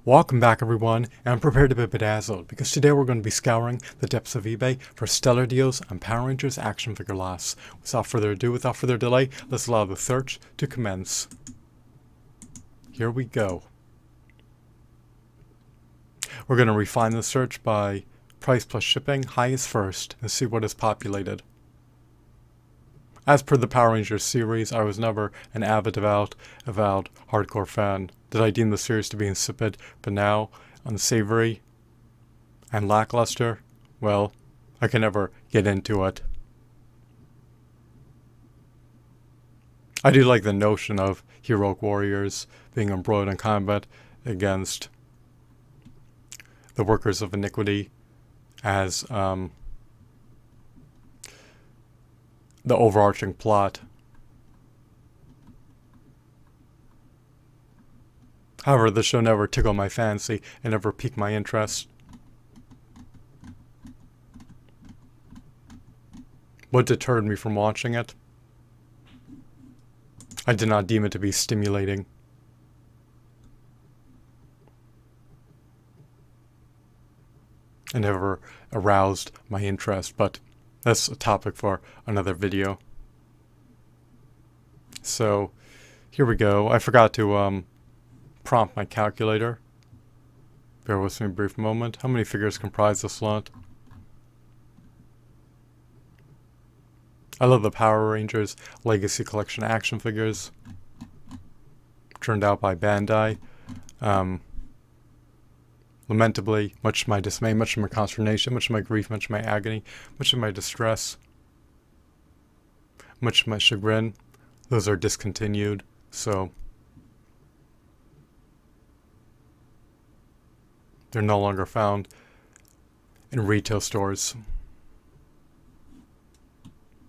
Welcome back everyone, and prepare to be bedazzled, because today we're going to be scouring the depths of eBay for stellar deals on Power Rangers action figure lots. Without further ado, without further delay, let's allow the search to commence. Here we go. We're going to refine the search by price plus shipping, highest first, and see what is populated. As per the Power Rangers series, I was never an avowed hardcore fan. Did I deem the series to be insipid, but now unsavory and lackluster? Well, I can never get into it. I do like the notion of heroic warriors being embroiled in combat against the workers of iniquity as the overarching plot. However, the show never tickled my fancy and never piqued my interest. What deterred me from watching it? I did not deem it to be stimulating. It never aroused my interest, but that's a topic for another video. So, here we go. I forgot to prompt my calculator. Bear with me a brief moment. How many figures comprise the slot? I love the Power Rangers Legacy Collection action figures. Turned out by Bandai. Lamentably, much to my dismay, much to my consternation, much to my grief, much to my agony, much to my distress, much to my chagrin, those are discontinued, so they're no longer found in retail stores.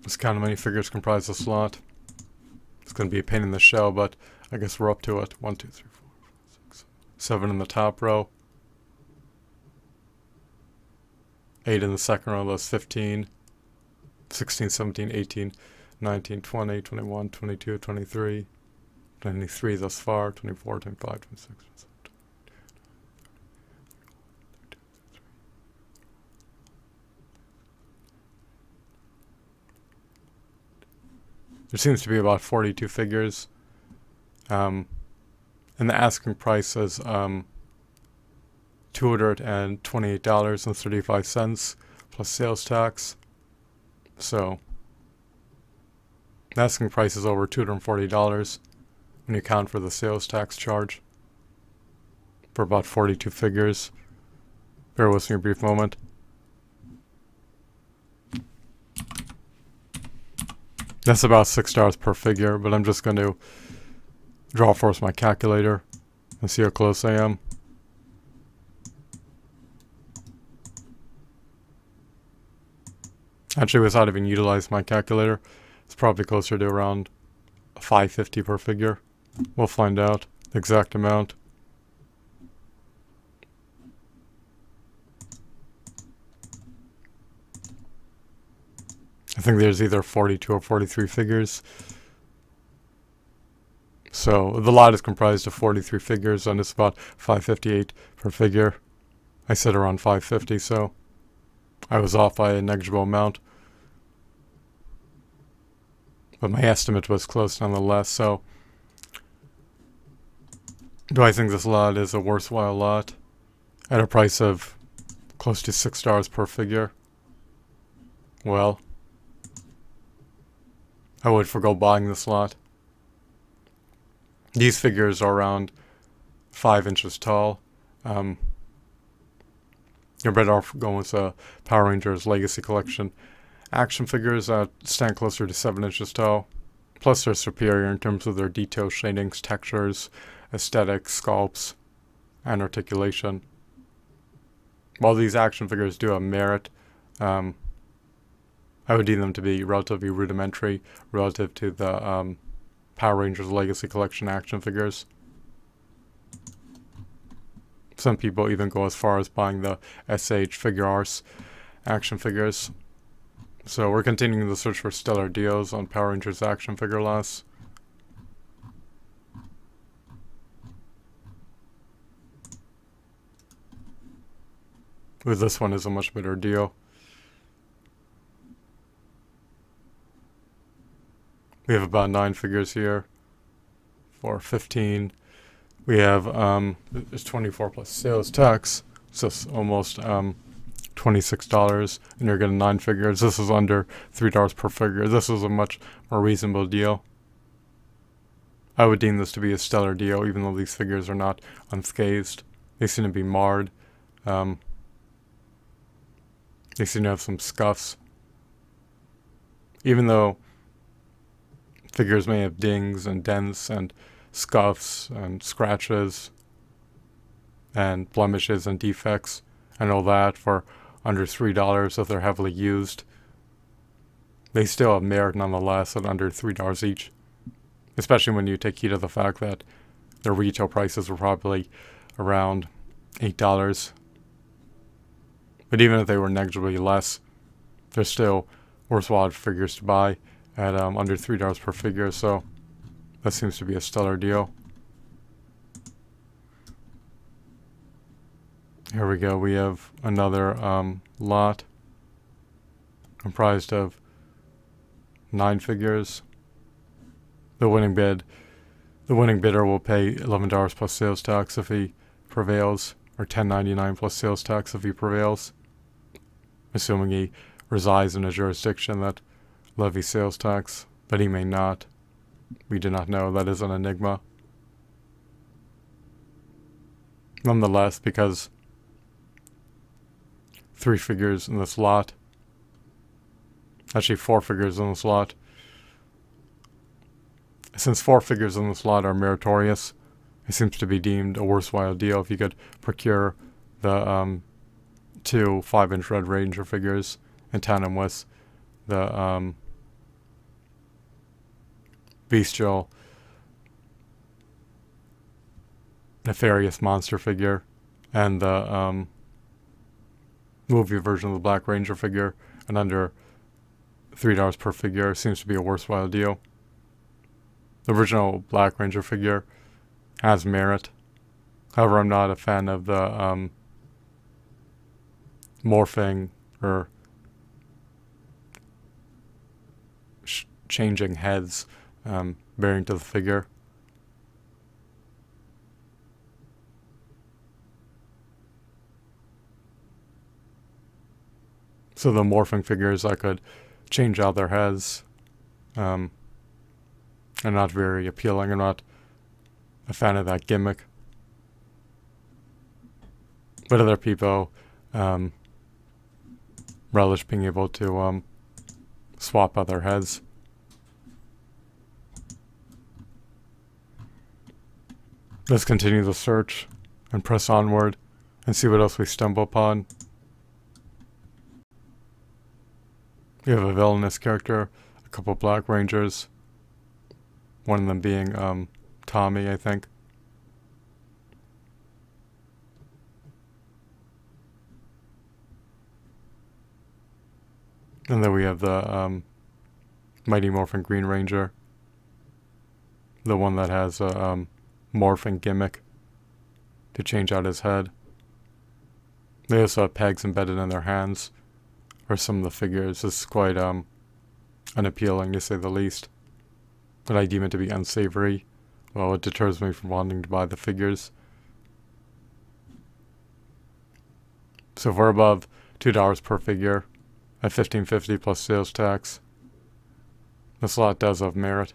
Let's count how many figures comprise the slot. It's going to be a pain in the shell, but I guess we're up to it. 1, 2, 3, 4, 5, 6, 7 in the top row. 8 in the second row, that's 15, 16, 17, 18, 19, 20, 21, 22, 23, 23 thus far, 24, 25, 26, 27. There seems to be about 42 figures, and the asking price is $228.35 plus sales tax. So the asking price is over $240 when you account for the sales tax charge for about 42 figures. Bear with me a brief moment. That's about $6 per figure, but I'm just going to draw force my calculator and see how close I am. Actually, without even utilizing my calculator, it's probably closer to around $5.50 per figure. We'll find out the exact amount. I think there's either 42 or 43 figures. So the lot is comprised of 43 figures, and it's about $5.58 per figure. I said around $5.50, so I was off by a negligible amount. But my estimate was close nonetheless, so do I think this lot is a worthwhile lot at a price of close to $6 per figure? Well, I would forgo buying this lot. These figures are around 5 inches tall. You're better off going with Power Rangers Legacy Collection action figures that stand closer to 7 inches tall. Plus they're superior in terms of their detail, shadings, textures, aesthetics, sculpts, and articulation. While these action figures do have merit, I would deem them to be relatively rudimentary relative to the Power Rangers Legacy Collection action figures. Some people even go as far as buying the SH Figure Arts action figures. So we're continuing the search for stellar deals on Power Rangers action figure lots. But this one is a much better deal. We have about 9 figures here for 15. We have it's 24 plus sales tax, so it's almost $26, and you're getting 9 figures. This is under $3 per figure. This is a much more reasonable deal. I would deem this to be a stellar deal, even though these figures are not unscathed. They seem to be marred. They seem to have some scuffs. Even though figures may have dings and dents and scuffs and scratches and blemishes and defects and all that for under $3 if they're heavily used, they still have merit nonetheless at under $3 each. Especially when you take heed of the fact that their retail prices were probably around $8. But even if they were negligibly less, they're still worthwhile figures to buy at under $3 per figure, so that seems to be a stellar deal. Here we go. We have another lot comprised of 9 figures. The winning bidder will pay $11 plus sales tax if he prevails, or $10.99 plus sales tax if he prevails, assuming he resides in a jurisdiction that levies sales tax, but he may not. We do not know. That is an enigma. Nonetheless, because 3 figures in this lot, actually 4 figures in this lot, since 4 figures in this lot are meritorious, it seems to be deemed a worthwhile deal if you could procure the 2 5-inch Red Ranger figures in tandem with the bestial nefarious monster figure and the movie version of the Black Ranger figure, and under $3 per figure seems to be a worthwhile deal. The original Black Ranger figure has merit. However, I'm not a fan of the morphing or changing heads bearing to the figure. So the morphing figures, I could change out their heads. Are not very appealing. I'm not a fan of that gimmick. But other people relish being able to swap out their heads. Let's continue the search and press onward and see what else we stumble upon. We have a villainous character, a couple Black Rangers, one of them being Tommy, I think. And then we have the Mighty Morphin Green Ranger, the one that has a morphing gimmick to change out his head. They also have pegs embedded in their hands, or some of the figures. This is quite unappealing, to say the least. But I deem it to be unsavory. Well, it deters me from wanting to buy the figures. So if we're above $2 per figure at $15.50 plus sales tax, this lot does have merit.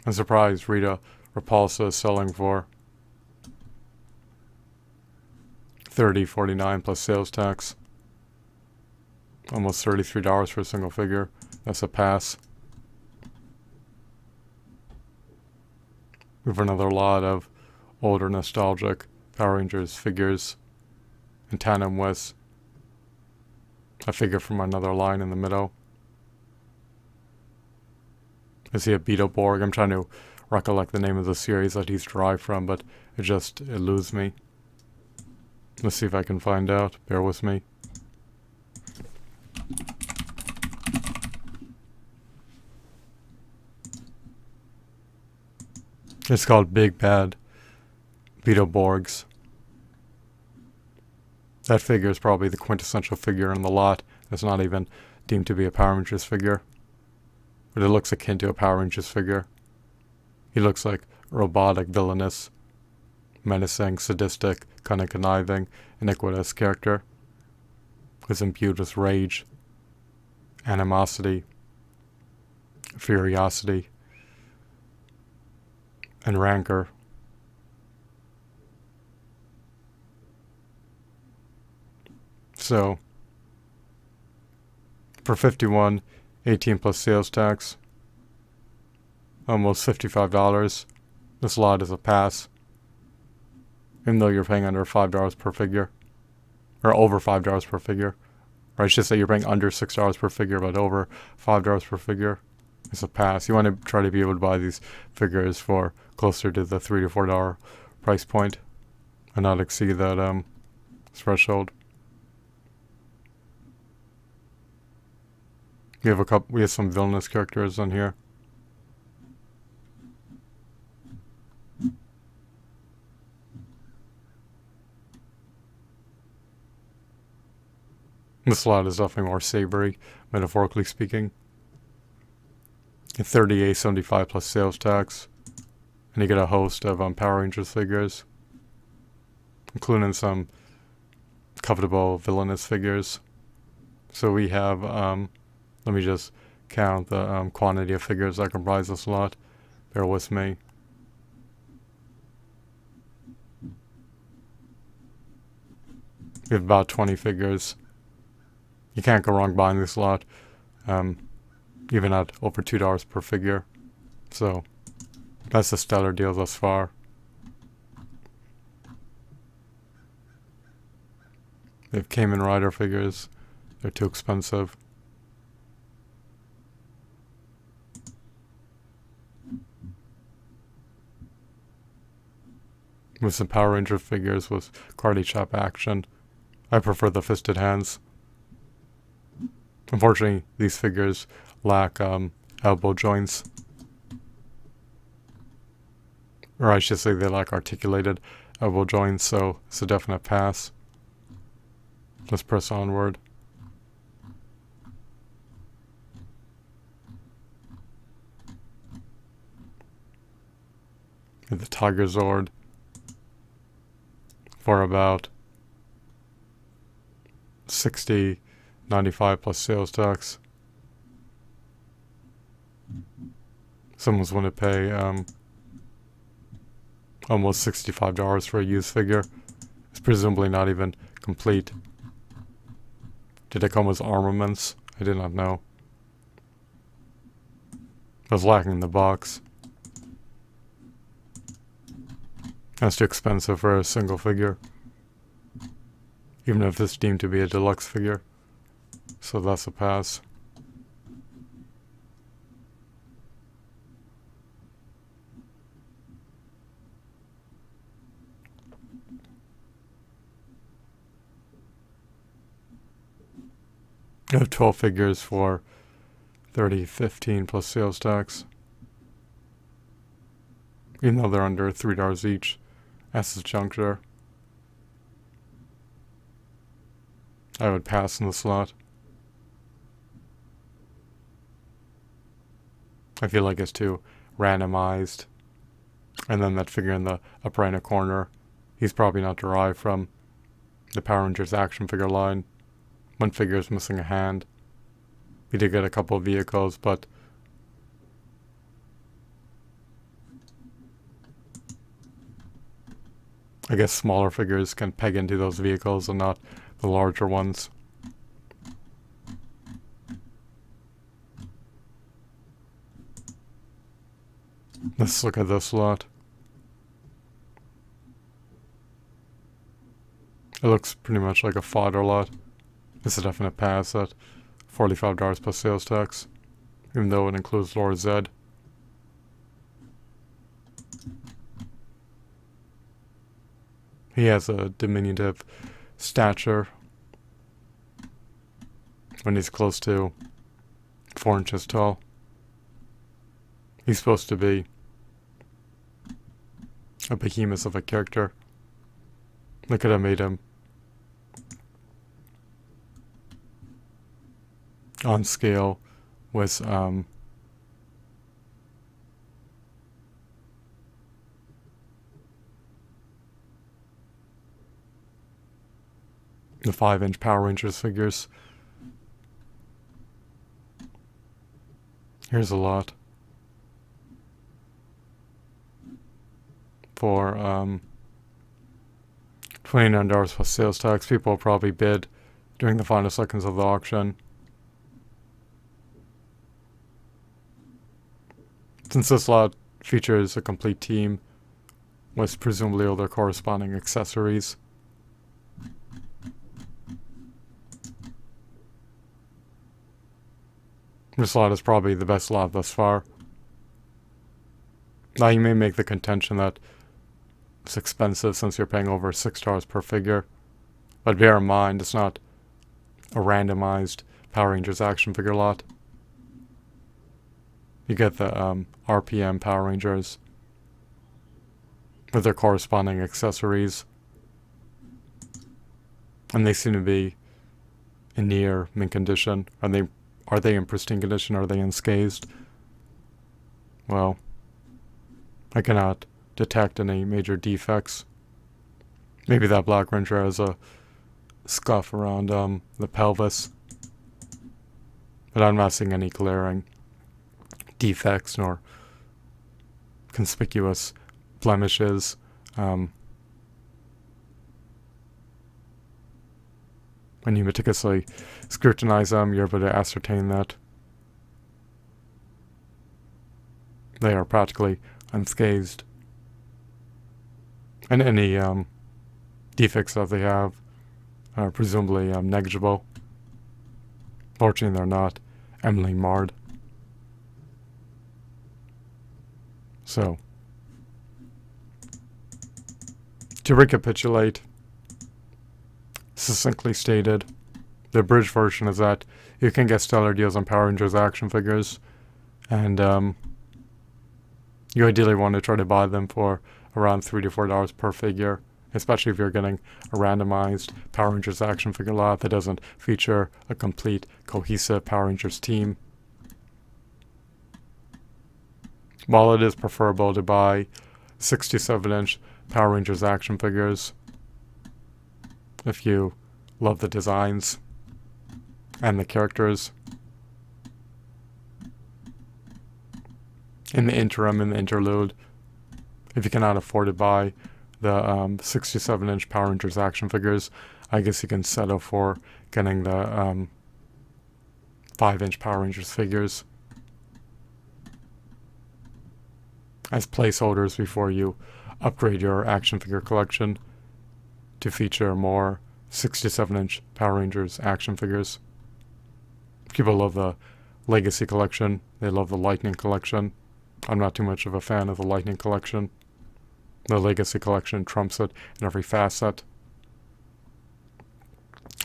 I'm surprised Rita Repulsa is selling for $30.49 plus sales tax. Almost $33 for a single figure. That's a pass. We have another lot of older nostalgic Power Rangers figures in tandem with a figure from another line in the middle. I see a Beetleborg. I'm trying to recollect the name of the series that he's derived from, but it just eludes me. Let's see if I can find out. Bear with me. It's called Big Bad Beetleborgs. That figure is probably the quintessential figure in the lot. It's not even deemed to be a Power Rangers figure, but it looks akin to a Power Rangers figure. He looks like robotic, villainous, menacing, sadistic, cunning, conniving, iniquitous character who's imbued with rage, animosity, furiosity, and rancor. So, for $51, 18 plus sales tax, almost $55. This lot is a pass, even though you're paying under $5 per figure, or over $5 per figure. Or I should say you're paying under $6 per figure, but over $5 per figure. It's a pass. You want to try to be able to buy these figures for closer to the $3 to $4 price point, and not exceed that threshold. We have some villainous characters on here. This lot is definitely more savory, metaphorically speaking. $38.75 plus sales tax, and you get a host of Power Rangers figures, including some covetable villainous figures. So we have, let me just count the quantity of figures that comprise this lot. Bear with me. We have about 20 figures. You can't go wrong buying this lot, even at over $2 per figure. So that's a stellar deal thus far. We have Kamen Rider figures. They're too expensive. With some Power Ranger figures with karate chop action. I prefer the fisted hands. Unfortunately, these figures lack elbow joints. Or I should say they lack articulated elbow joints, so it's a definite pass. Let's press onward. And the Tiger Zord for about $60.95 plus sales tax. Someone's willing to pay almost $65 for a used figure. It's presumably not even complete. Did it come with armaments? I did not know. It was lacking in the box. That's too expensive for a single figure, even if it's deemed to be a deluxe figure. So that's a pass. I have 12 figures for $30.15 plus sales tax. Even though they're under $3 each at this juncture. I would pass in the slot. I feel like it's too randomized. And then that figure in the upper right corner, he's probably not derived from the Power Rangers action figure line. One figure is missing a hand. We did get a couple of vehicles, but I guess smaller figures can peg into those vehicles and not the larger ones. Let's look at this lot. It looks pretty much like a fodder lot. This is a definite pass at $45 plus sales tax, even though it includes Lord Zed. He has a diminutive stature when he's close to 4 inches tall. He's supposed to be a behemoth of a character. They could have made him on scale with the 5-inch Power Rangers figures. Here's a lot for $29 plus sales tax. People will probably bid during the final seconds of the auction. Since this lot features a complete team with presumably all their corresponding accessories, this lot is probably the best lot thus far. Now you may make the contention that it's expensive since you're paying over $6 per figure, but bear in mind it's not a randomized Power Rangers action figure lot. You get the RPM Power Rangers with their corresponding accessories, and they seem to be in near mint condition. Are they in pristine condition? Are they unscathed? Well, I cannot detect any major defects. Maybe that Black Ranger has a scuff around the pelvis, but I'm not seeing any glaring defects nor conspicuous blemishes. When you meticulously scrutinize them, you're able to ascertain that they are practically unscathed, and any defects that they have are presumably negligible. Fortunately, they're not eminently marred. So, to recapitulate, succinctly stated, the abridged version is that you can get stellar deals on Power Rangers action figures, and you ideally want to try to buy them for around $3 to $4 per figure, especially if you're getting a randomized Power Rangers action figure lot that doesn't feature a complete, cohesive Power Rangers team. While it is preferable to buy 67-inch Power Rangers action figures if you love the designs and the characters, in the interim, in the interlude, if you cannot afford to buy the 67-inch Power Rangers action figures, I guess you can settle for getting the 5-inch Power Rangers figures as placeholders before you upgrade your action figure collection to feature more 67-inch Power Rangers action figures. People love the Legacy collection. They love the Lightning collection. I'm not too much of a fan of the Lightning collection. The Legacy collection trumps it in every facet.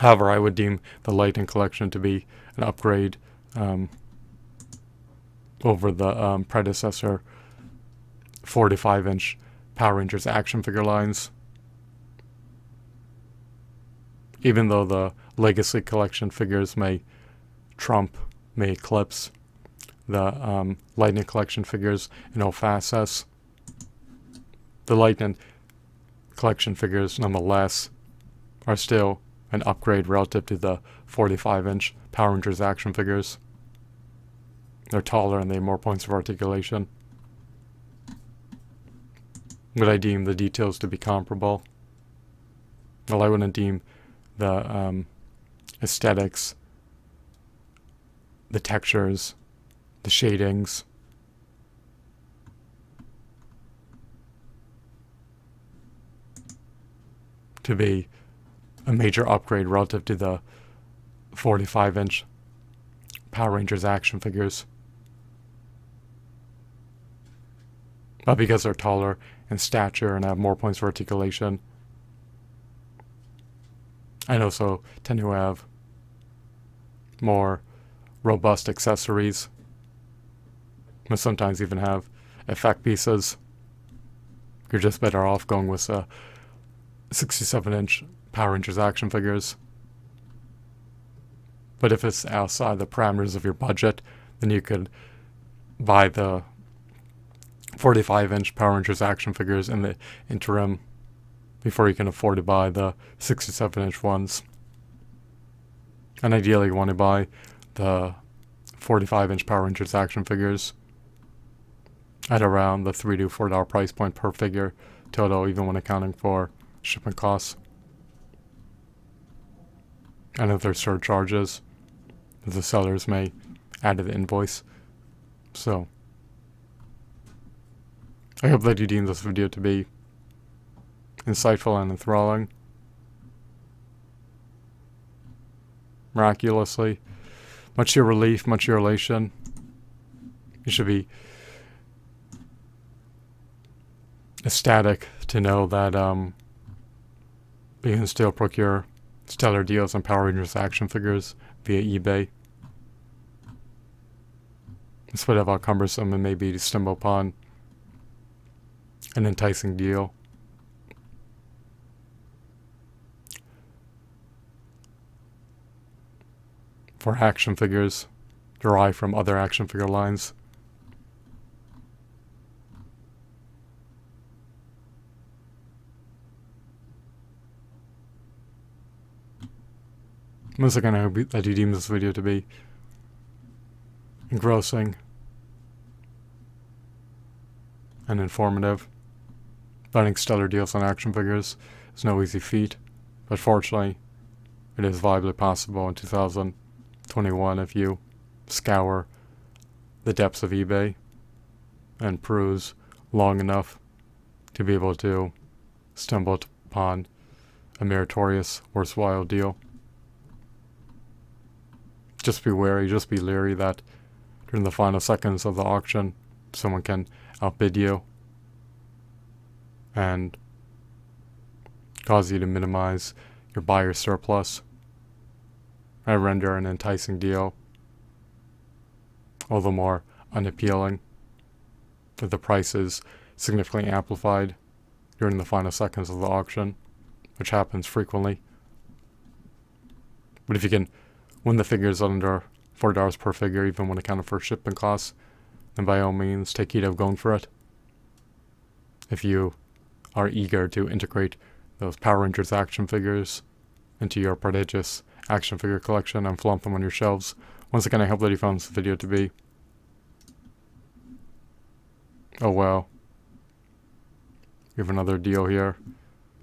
However, I would deem the Lightning collection to be an upgrade over the predecessor 4 to 5-inch Power Rangers action figure lines. Even though the Legacy collection figures may eclipse the Lightning collection figures in all facets, the Lightning collection figures nonetheless are still an upgrade relative to the 45-inch Power Rangers action figures. They're taller and they have more points of articulation. Would I deem the details to be comparable? Well, I wouldn't deem the aesthetics, the textures, the shadings, to be a major upgrade relative to the 45-inch Power Rangers action figures. But because they're taller in stature and have more points of articulation, and also tend to have more robust accessories, and sometimes even have effect pieces, you're just better off going with 67-inch Power Rangers action figures. But if it's outside the parameters of your budget, then you could buy the 45-inch Power Rangers action figures in the interim before you can afford to buy the 67-inch ones. And ideally you want to buy the 45-inch Power Rangers action figures at around the $3 to $4 price point per figure total, even when accounting for shipping costs. And if there's surcharges that the sellers may add to the invoice. So, I hope that you deem this video to be insightful and enthralling. Miraculously, much to your relief, much to your elation, you should be ecstatic to know that you can still procure stellar deals on Power Rangers action figures via eBay. Despite how cumbersome it may be to stumble upon an enticing deal. For action figures derived from other action figure lines. Once again, I hope that you deem this video to be engrossing and informative. Finding stellar deals on action figures is no easy feat, but fortunately, it is viably possible in 2021 if you scour the depths of eBay and peruse long enough to be able to stumble upon a meritorious, worthwhile deal. Just be wary, just be leery that during the final seconds of the auction, someone can outbid you and cause you to minimize your buyer's surplus and render an enticing deal all the more unappealing if the price is significantly amplified during the final seconds of the auction, which happens frequently. But if you can win the figures under $4 per figure, even when accounted for shipping costs, then by all means take heed of going for it. If you are eager to integrate those Power Rangers action figures into your prodigious action figure collection and flaunt them on your shelves, once again I hope that you found this video to be oh well. We have another deal here.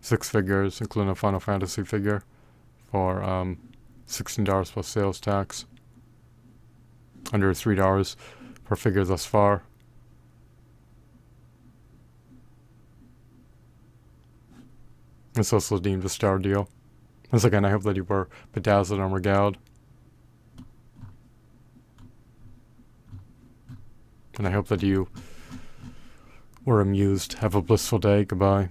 6 figures, including a Final Fantasy figure, for $16 plus sales tax. Under $3 per figure thus far. It's also deemed a star deal. Once again, I hope that you were bedazzled and regaled. And I hope that you were amused. Have a blissful day. Goodbye.